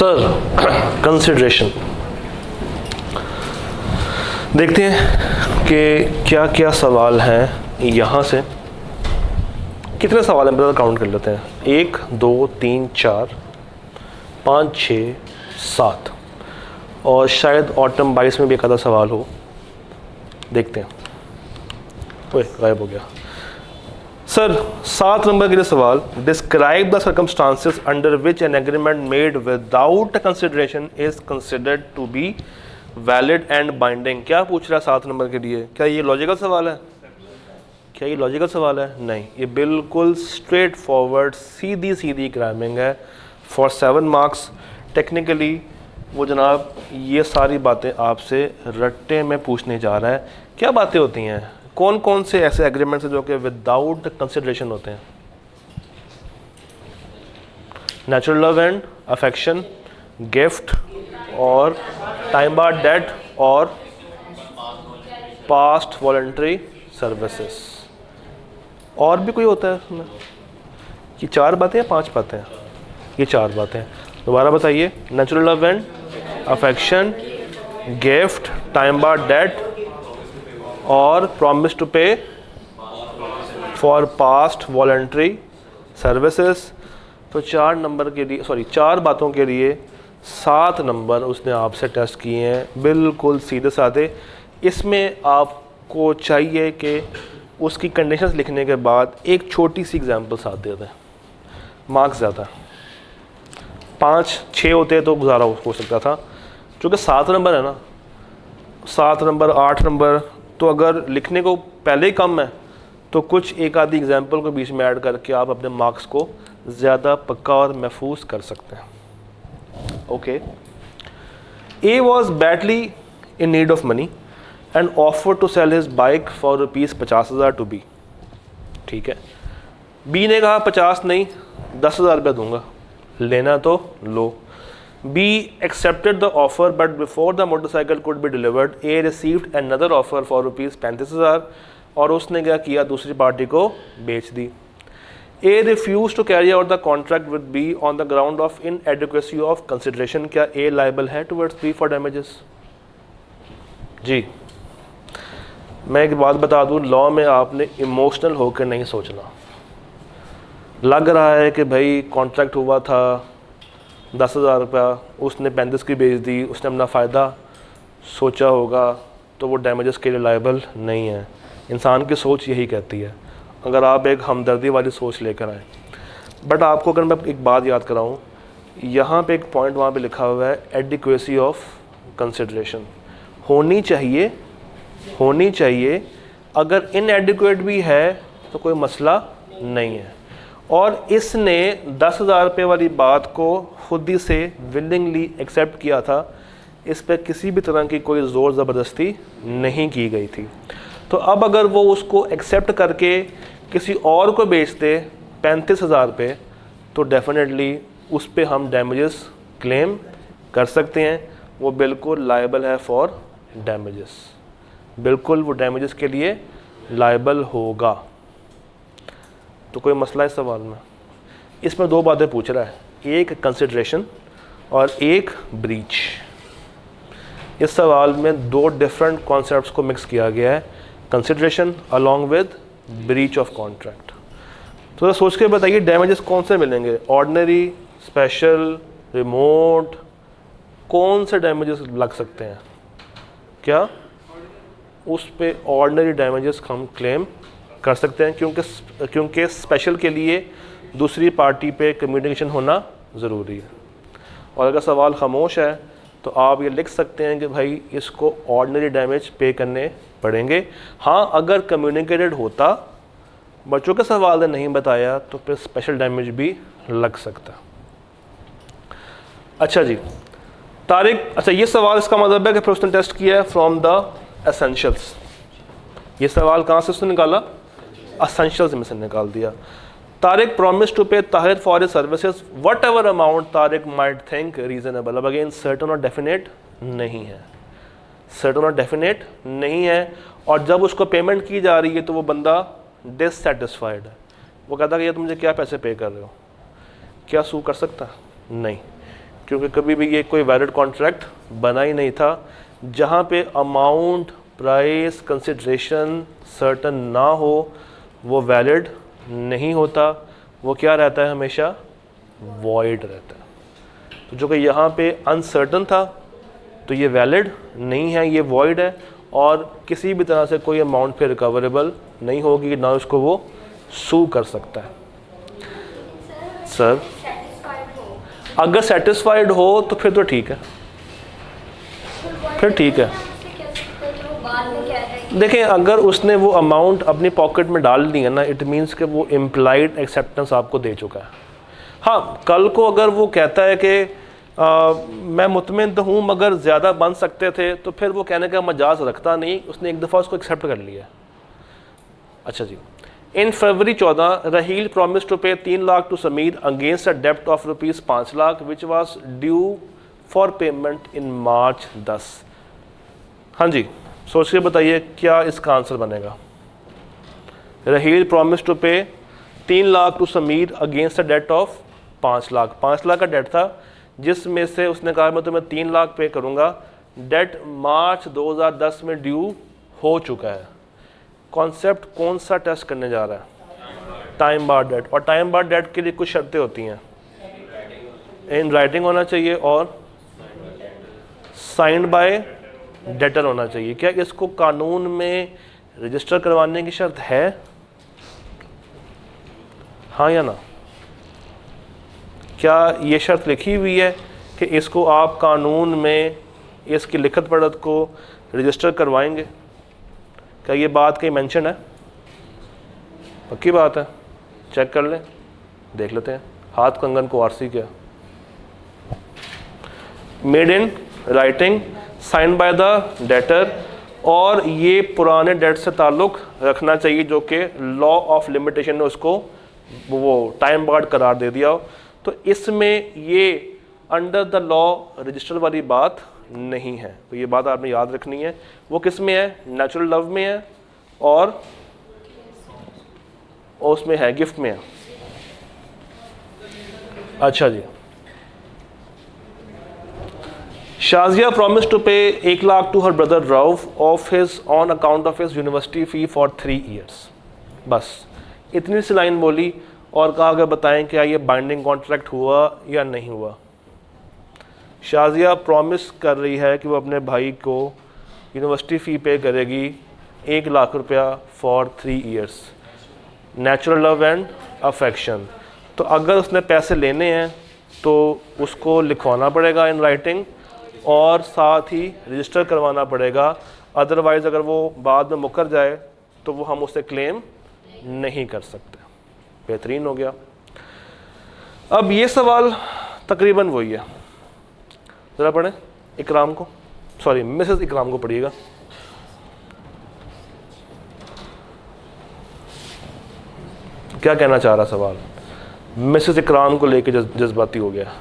Sir consideration देखते हैं कि क्या क्या सवाल हैं यहाँ से। कितने सवाल हैं ब्रदर, काउंट कर लेते हैं। 1 2 3 4 5 6 7 और शायद ऑटम 22 में भी एक आधा सवाल हो, देखते हैं। ओए गायब हो गया। सर 7 नंबर के लिए सवाल, describe the circumstances under which an agreement made without consideration is considered to be valid and binding. क्या पूछ रहा है 7 नंबर के लिए? क्या ये लॉजिकल सवाल है? क्या ये लॉजिकल सवाल है? नहीं, ये बिल्कुल स्ट्रेट फॉरवर्ड सीधी सीधी क्राइमिंग है फॉर 7 मार्क्स। टेक्निकली वो जनाब ये सारी बातें आपसे रट्टे में पूछने जा रहा है। क्या बातें होती हैं? कौन कौन से ऐसे एग्रीमेंट्स हैं जो कि विदाउट कंसिडरेशन होते हैं? Natural love and affection, gift और टाइम बार डेट और पास्ट वॉलंटरी सर्विसेज। और भी कोई होता है इसमें? ये 4 बातें या 5 बातें हैं? ये 4 बातें। दोबारा बताइए। Natural love and affection, gift, time bar debt और promise to pay for past voluntary services. तो 4 नंबर के लिए, सॉरी 4 बातों के लिए 7 नंबर उसने आपसे टेस्ट किए हैं, बिल्कुल सीधे साधे। इसमें आपको चाहिए कि उसकी कंडीशंस लिखने के बाद एक छोटी सी एग्जांपल साथ दे दें। मार्क्स ज़्यादा 5 6 होते तो गुजारा हो सकता था, क्योंकि 7 नंबर है ना, 7 नंबर 8 नंबर, तो अगर लिखने को पहले ही कम है तो कुछ एक आधी एग्जांपल को बीच में ऐड करके आप अपने मार्क्स को ज़्यादा पक्का और महफूज कर सकते हैं। Okay. A was badly in need of money and offer to sell his bike for ₹50,000 to B. ठीक है। बी ने कहा 50 नहीं 10,000 रुपया दूंगा, लेना तो लो। B accepted the offer, but before the motorcycle could be delivered, A received another offer for ₹35,000 और उसने क्या किया, दूसरी पार्टी को बेच दी। A refused to carry out the contract with B on the ground of inadequacy of consideration। क्या A liable है towards B for damages? जी, मैं एक बात बता दूं, लॉ में आपने इमोशनल होकर नहीं सोचना। लग रहा है कि भाई कॉन्ट्रैक्ट हुआ था 10,000 रुपया, उसने 35 की बेच दी, उसने अपना फ़ायदा सोचा होगा, तो वो डैमेजेस के लिए लायबल नहीं है। इंसान की सोच यही कहती है, अगर आप एक हमदर्दी वाली सोच लेकर आए। बट आपको अगर मैं एक बात याद कराऊँ, यहाँ पे एक पॉइंट वहाँ पे लिखा हुआ है एडिक्वेसी ऑफ कंसिडरेशन। होनी चाहिए। अगर इनएडिक्वेट भी है तो कोई मसला नहीं है। और इसने 10,000 रुपये वाली बात को खुद ही से विलिंगली एक्सेप्ट किया था, इस पर किसी भी तरह की कोई ज़ोर ज़बरदस्ती नहीं की गई थी। तो अब अगर वो उसको एक्सेप्ट करके किसी और को बेचते 35,000 रुपये, तो डेफिनेटली उस पर हम डैमेजेस क्लेम कर सकते हैं। वो बिल्कुल लायबल है फॉर डैमेजेस, बिल्कुल वो डैमेजेस के लिए लायबल होगा। तो कोई मसला इस सवाल में? इसमें 2 बातें पूछ रहा है, एक कंसिडरेशन और एक ब्रीच। इस सवाल में 2 डिफरेंट कॉन्सेप्ट्स को मिक्स किया गया है, consideration along with breach of contract. तो सोच के बताइए डैमेजेस कौन से मिलेंगे? ऑर्डिनरी, स्पेशल, रिमोट, कौन से डैमेजेस लग सकते हैं? क्या उस पे ऑर्डिनरी डैमेजेस हम क्लेम कर सकते हैं, क्योंकि स्पेशल के लिए दूसरी पार्टी पे कम्युनिकेशन होना ज़रूरी है। और अगर सवाल खामोश है तो आप ये लिख सकते हैं कि भाई इसको ऑर्डिनरी डैमेज पे करने पड़ेंगे। हाँ, अगर कम्युनिकेटेड होता, बच्चों के सवाल ने नहीं बताया, तो फिर स्पेशल डैमेज भी लग सकता। अच्छा जी, तारिक, अच्छा ये सवाल इसका मतलब है कि फिर उसने टेस्ट किया है फ्रॉम द एसेंशियल्स। ये सवाल कहाँ से उसने निकाला? एसेंशियल्स में से निकाल दिया। तारिक प्रॉमिस टू पे Tahir for his services what ever amount Tariq might think reasonable. अब अगेन सर्टन और डेफिनेट नहीं है, सर्टन और डेफिनेट नहीं है। और जब उसको पेमेंट की जा रही है तो वो बंदा डिससेटिस्फाइड है। वो कहता है कि ये तुम मुझे क्या पैसे पे कर रहे हो? क्या सू कर सकता? नहीं, क्योंकि कभी भी ये कोई वैलिड कॉन्ट्रैक्ट बना ही नहीं था। जहाँ पे अमाउंट, प्राइस, कंसिडरेशन सर्टन ना हो वो वैलिड नहीं होता, वो क्या रहता है, हमेशा वॉइड रहता है। तो जो कि यहाँ पे अनसर्टन था तो ये वैलिड नहीं है, ये वॉइड है और किसी भी तरह से कोई अमाउंट पे रिकवरेबल नहीं होगी, ना उसको वो सू कर सकता है। सर अगर सेटिस्फाइड हो तो फिर तो ठीक है, फिर ठीक है। देखें, अगर उसने वो अमाउंट अपनी पॉकेट में डाल दी है ना, इट मीन्स कि वो इम्प्लाइड एक्सेप्टेंस आपको दे चुका है। हाँ, कल को अगर वो कहता है कि मैं मुतमिन तो हूँ मगर ज़्यादा बन सकते थे, तो फिर वो कहने का मजाज रखता नहीं, उसने एक दफ़ा उसको एक्सेप्ट कर लिया। अच्छा जी, in February 14 Raheel promise to pay 3 lakh to Sameer against a डेप्ट of rupees 5 lakh which was due for payment in March 10। हाँ जी, सोच के बताइए क्या इसका आंसर बनेगा। Raheel promise to pay 3 lakh to Sameer against a debt of 5 lakh. 5 lakh का डेट था जिसमें से उसने कहा मैं तुम्हें 3 लाख पे करूँगा। डेट मार्च 2010 में ड्यू हो चुका है। कॉन्सेप्ट कौन सा टेस्ट करने जा रहा है? Time bar debt. और टाइम बार डेट के लिए कुछ शर्तें होती हैं, इन राइटिंग होना चाहिए और साइंड बाय डेटर होना चाहिए। क्या इसको कानून में रजिस्टर करवाने की शर्त है? हाँ या ना? क्या ये शर्त लिखी हुई है कि इसको आप कानून में इसकी लिखत पढ़त को रजिस्टर करवाएंगे? क्या ये बात कहीं मेंशन है? पक्की बात है? चेक कर लें, देख लेते हैं। हाथ कंगन को आरसी क्या, made in writing, sign by the debtor, और ये पुराने डेट से ताल्लुक़ रखना चाहिए जो कि लॉ ऑफ लिमिटेशन ने उसको वो टाइम बार्ड करार दे दिया हो। तो इसमें ये अंडर द लॉ रजिस्टर वाली बात नहीं है, तो ये बात आपने याद रखनी है। वो किस में है? नेचुरल लव में है और उसमें है गिफ्ट में है। अच्छा जी, Shazia promise to pay 1 lakh to her brother Rauf of his on account of his university fee for 3 years. बस इतनी सी लाइन बोली और कहा कि बताएं क्या ये बाइंडिंग कॉन्ट्रैक्ट हुआ या नहीं हुआ। शाजिया प्रॉमिस कर रही है कि वो अपने भाई को यूनिवर्सिटी फ़ी पे करेगी 1 लाख रुपया for 3 years. Natural love and affection. तो अगर उसने पैसे लेने हैं तो उसको लिखवाना पड़ेगा इन राइटिंग और साथ ही रजिस्टर करवाना पड़ेगा, अदरवाइज़ अगर वो बाद में मुकर जाए तो वो हम उससे क्लेम नहीं कर सकते। बेहतरीन हो गया। अब ये सवाल तकरीबन वही है, ज़रा पढ़ें इकराम को, सॉरी मिसेस इकराम को पढ़िएगा। क्या कहना चाह रहा सवाल? मिसेस इकराम को लेके जज्बाती हो गया।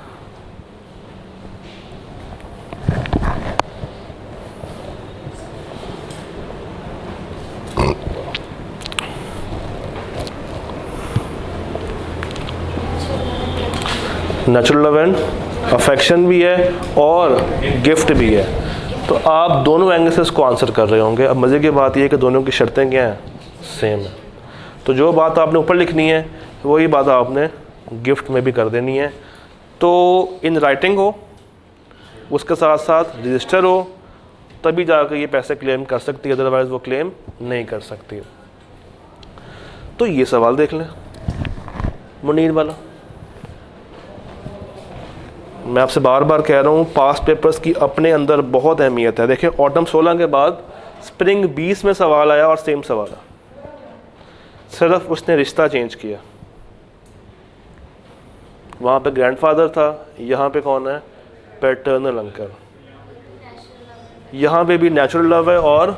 नेचुरल लव एंड अफेक्शन भी है और गिफ्ट भी है, तो आप दोनों एंगल से इसको आंसर कर रहे होंगे। अब मज़े की बात यह है कि दोनों की शर्तें क्या हैं? सेम है। तो जो बात आपने ऊपर लिखनी है वही बात आपने गिफ्ट में भी कर देनी है। तो इन राइटिंग हो, उसके साथ साथ रजिस्टर हो, तभी जाकर ये पैसे क्लेम कर सकती है, अदरवाइज़ वो क्लेम नहीं कर सकती। तो ये सवाल देख लें मुनीर वाला। मैं आपसे बार बार कह रहा हूँ पास्ट पेपर्स की अपने अंदर बहुत अहमियत है। देखें ऑटम 16 के बाद स्प्रिंग 20 में सवाल आया और सेम सवाल है, सिर्फ उसने रिश्ता चेंज किया। वहाँ पे ग्रैंडफादर था, यहाँ पे कौन है? Paternal uncle. यहाँ पे भी नेचुरल लव है और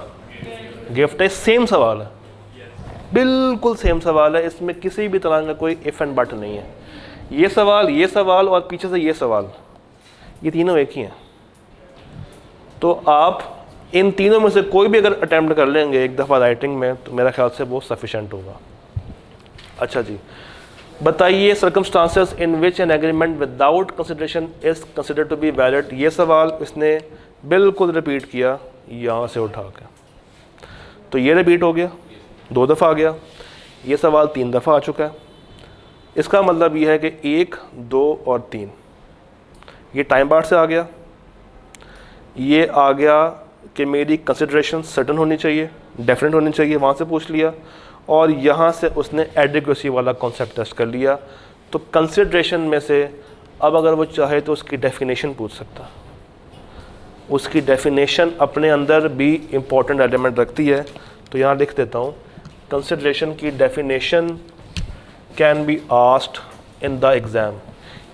गिफ्ट है, सेम सवाल है, बिल्कुल सेम सवाल है। इसमें किसी भी तरह का कोई इफ एंड बट नहीं है। ये सवाल और पीछे से ये सवाल, ये तीनों एक ही हैं। तो आप इन तीनों में से कोई भी अगर अटैम्प्ट कर लेंगे एक दफ़ा राइटिंग में तो मेरा ख्याल से वो सफिशेंट होगा। अच्छा जी, बताइए circumstances in which an agreement without consideration is considered to be valid. ये सवाल इसने बिल्कुल रिपीट किया यहाँ से उठा के, तो ये रिपीट हो गया, 2 दफ़ा आ गया, ये सवाल 3 दफ़ा आ चुका है। इसका मतलब ये है कि 1, 2 और 3 ये टाइम पार्ट से आ गया, ये आ गया कि मेरी कंसिडरेशन सर्टन होनी चाहिए, डेफिनेट होनी चाहिए, वहाँ से पूछ लिया, और यहाँ से उसने एडिक्वेसी वाला कॉन्सेप्ट टेस्ट कर लिया। तो कंसिडरेशन में से अब अगर वो चाहे तो उसकी डेफिनेशन पूछ सकता, उसकी डेफिनेशन अपने अंदर भी इम्पोर्टेंट एलिमेंट रखती है। तो यहाँ लिख देता हूँ, कंसिडरेशन की definition can be asked in the exam.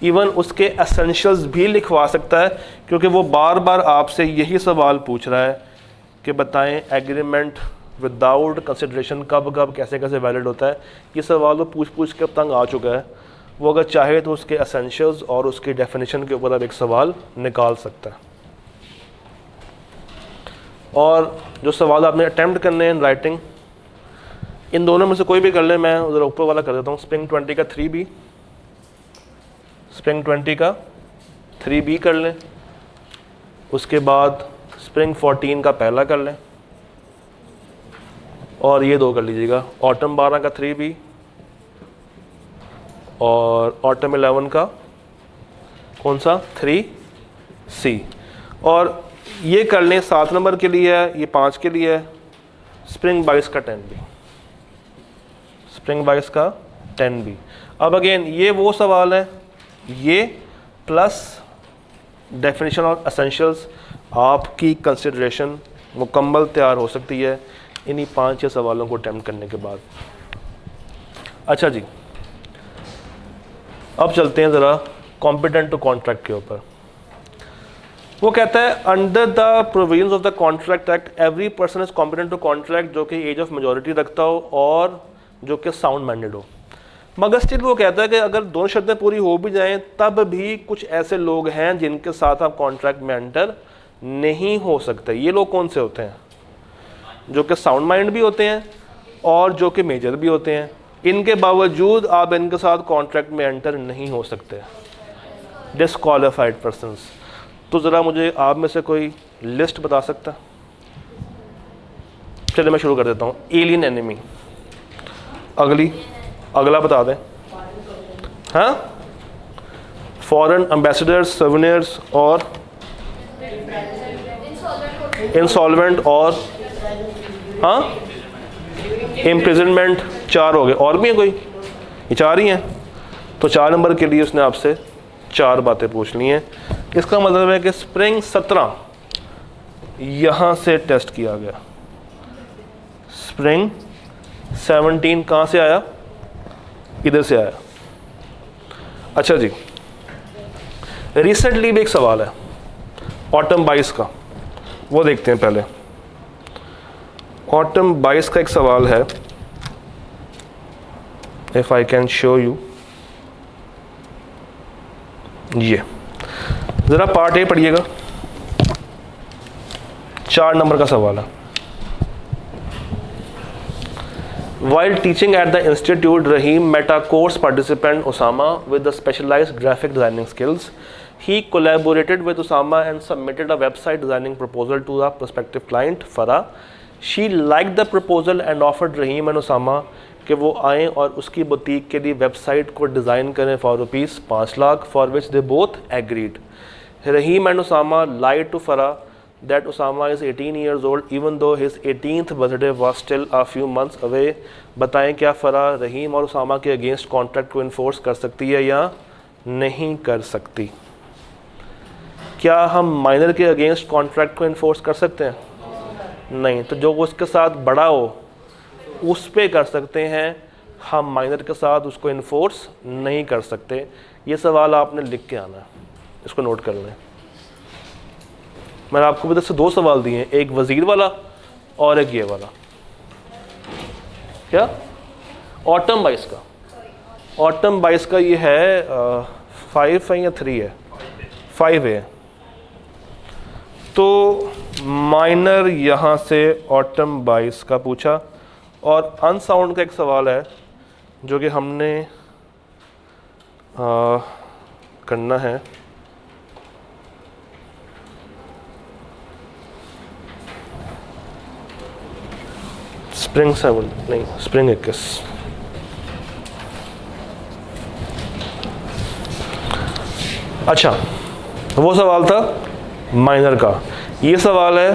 Even उसके एसेंशियल्स भी लिखवा सकता है, क्योंकि वो बार बार आपसे यही सवाल पूछ रहा है कि बताएं एग्रीमेंट विदाउट कंसिडरेशन कब कब कैसे कैसे वैलिड होता है। ये सवाल वो पूछ पूछ के अब तंग आ चुका है। वो अगर चाहे तो उसके एसेंशियल्स और उसकी डेफिनेशन के ऊपर अब एक सवाल निकाल सकता है। और जो सवाल आपने अटैम्प्ट करने हैं इन राइटिंग, इन दोनों में से कोई भी कर ले। मैं उधर ऊपर वाला कर देता हूँ, स्प्रिंग 20 का 3B, स्प्रिंग 20 का 3B कर लें, उसके बाद स्प्रिंग 14 का पहला कर लें, और ये 2 कर लीजिएगा, ऑटम 12 का 3B और ऑटम 11 का कौन सा 3C। और ये कर लें 7 नंबर के लिए है, ये 5 के लिए है, स्प्रिंग 22 का 10B, स्प्रिंग 22 का 10B। अब अगेन ये वो सवाल है, ये प्लस डेफिनेशन और एसेंशियल्स, आपकी कंसिडरेशन मुकम्मल तैयार हो सकती है इन्हीं 5-6 सवालों को अटेम्प्ट करने के बाद। अच्छा जी, अब चलते हैं ज़रा कॉम्पिटेंट टू कॉन्ट्रैक्ट के ऊपर। वो कहता है under the provisions of the contract act every person is competent to contract, जो कि एज ऑफ मेजॉरिटी रखता हो और जो कि साउंड माइंडेड हो। मगर स्टिल वो कहता है कि अगर दोनों शर्तें पूरी हो भी जाएं तब भी कुछ ऐसे लोग हैं जिनके साथ आप कॉन्ट्रैक्ट में एंटर नहीं हो सकते। ये लोग कौन से होते हैं? जो कि साउंड माइंड भी होते हैं और जो कि मेजर भी होते हैं। इनके बावजूद आप इनके साथ कॉन्ट्रैक्ट में एंटर नहीं हो सकते, डिसक्वालिफाइड पर्सनस। तो ज़रा मुझे आप में से कोई लिस्ट बता सकता है? चलिए मैं शुरू कर देता हूँ। एलियन एनिमी, अगला बता दें। हाँ, फॉरेन एम्बेसडर्स, सवेनियर्स और इंसॉल्वेंट और हाँ इम्प्रिजनमेंट। 4 हो गए, और भी हैं कोई? ये 4 ही हैं। तो 4 नंबर के लिए उसने आपसे 4 बातें पूछ ली हैं। इसका मतलब है कि स्प्रिंग 17 यहाँ से टेस्ट किया गया, स्प्रिंग 17 कहाँ से आया? इधर से आया। अच्छा जी, रिसेंटली भी एक सवाल है ऑटम 22 का, वो देखते हैं पहले। ऑटम 22 का एक सवाल है, if I can show you. ये जरा पार्ट ए पढ़िएगा, 4 नंबर का सवाल है। While teaching at the institute, Rahim met a course participant Osama with the specialized graphic designing skills. He collaborated with Osama and submitted a website designing proposal to the prospective client Farah. She liked the proposal and offered Rahim and Osama कि वो आएँ और उसकी boutique के लिए website को design करें for rupees 5 lakh, for which they both agreed. Rahim and Osama lied to Farah that Osama is 18 years old even though his 18th birthday was still a few months away. बताएं क्या फ़रा रहीम और उसामा के against contract को enforce कर सकती है या नहीं कर सकती? क्या हम माइनर के अगेंस्ट कॉन्ट्रैक्ट को इन्फोर्स कर सकते हैं? नहीं। तो जो उसके साथ बड़ा हो उस पे कर सकते हैं, हम माइनर के साथ उसको इन्फोर्स नहीं कर सकते। ये सवाल आपने लिख के आना है, इसको नोट कर लें। मैंने आपको इधर से 2 सवाल दिए हैं, एक वज़ीर वाला और एक ये वाला। क्या ऑटम 22 का? ऑटम 22 का ये है 5 है या 3 है? 5 है। तो माइनर यहाँ से ऑटम 22 का पूछा, और अनसाउंड का एक सवाल है जो कि हमने करना है स्प्रिंग 7 नहीं स्प्रिंग 21। अच्छा, वो सवाल था माइनर का। ये सवाल है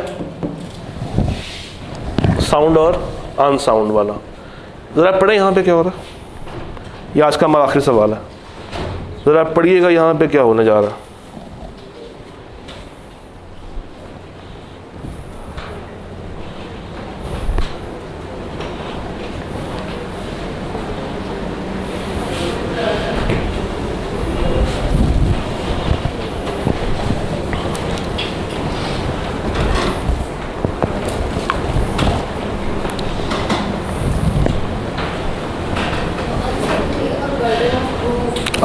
साउंड और अनसाउंड वाला। ज़रा पढ़े यहाँ पे क्या हो रहा है। ये आज का हमारा आखिरी सवाल है। ज़रा पढ़िएगा यहाँ पे क्या होने जा रहा है।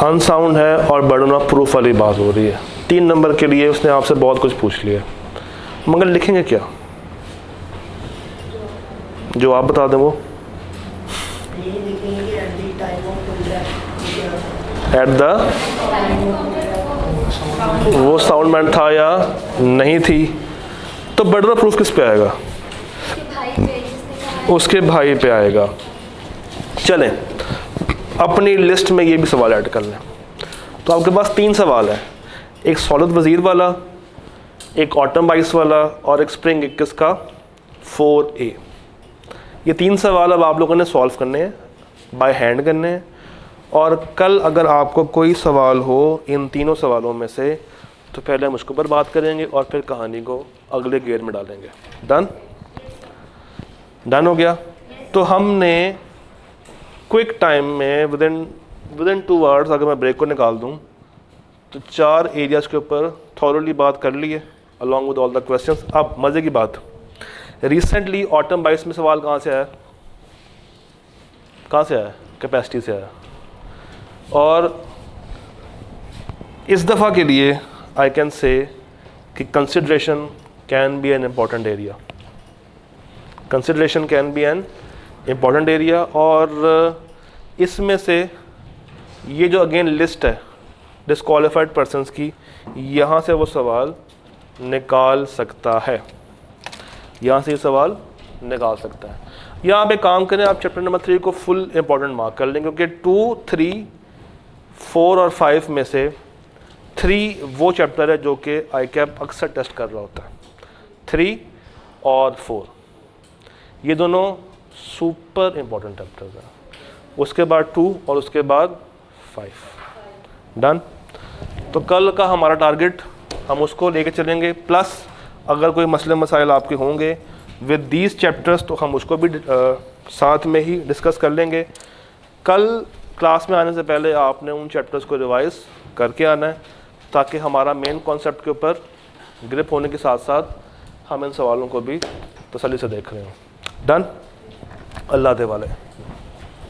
अनसाउंड है और बर्डन ऑफ प्रूफ वाली बात हो रही है। 3 नंबर के लिए उसने आपसे बहुत कुछ पूछ लिया, मगर लिखेंगे क्या? जो आप बता दें वो एट द वो साउंड मैन था या नहीं थी, तो बर्डन ऑफ प्रूफ किस पे आएगा? उसके भाई पे आएगा। चलें अपनी लिस्ट में ये भी सवाल ऐड कर लें। तो आपके पास 3 सवाल है, एक सॉलिद वज़ीर वाला, एक ऑटम बाइस वाला और एक स्प्रिंग 21 का 4A। ये 3 सवाल अब आप लोगों ने सॉल्व करने हैं, बाय हैंड करने हैं। और कल अगर आपको कोई सवाल हो इन तीनों सवालों में से, तो पहले हम उसके ऊपर बात करेंगे और फिर कहानी को अगले गियर में डालेंगे। डन हो गया? तो हमने क्विक टाइम में विद इन 2 आवर्स अगर मैं ब्रेक को निकाल दूं तो 4 एरियाज के ऊपर थॉरली बात कर ली है along with all the questions. अब मज़े की बात, रिसेंटली ऑटम बाइस में सवाल कहाँ से आया? कैपेसिटी से आया। और इस दफ़ा के लिए आई कैन से कि consideration can be an important area. Consideration can be an important area. और इसमें से ये जो अगेन लिस्ट है डिस्क्वालिफाइड पर्सनस की, यहाँ से वो सवाल निकाल सकता है, यहाँ से ये सवाल निकाल सकता है। यहाँ पे काम करें आप चैप्टर नंबर 3 को फुल इम्पॉर्टेंट मार्क कर लें, क्योंकि 2, 3, 4 और 5 में से 3 वो चैप्टर है जो कि ICAP अक्सर टेस्ट कर रहा होता है। 3 और 4 ये दोनों सुपर इम्पोर्टेंट चैप्टर्स हैं। उसके बाद 2 और उसके बाद 5। डन? तो कल का हमारा टारगेट हम उसको लेके चलेंगे, प्लस अगर कोई मसले मसाइल आपके होंगे विद दीज चैप्टर्स तो हम उसको भी साथ में ही डिस्कस कर लेंगे। कल क्लास में आने से पहले आपने उन चैप्टर्स को रिवाइज करके आना है, ताकि हमारा मेन कॉन्सेप्ट के ऊपर ग्रिप होने के साथ साथ हम इन सवालों को भी तसल्ली से देख रहे हो। डन? अल्लाह दे वाले।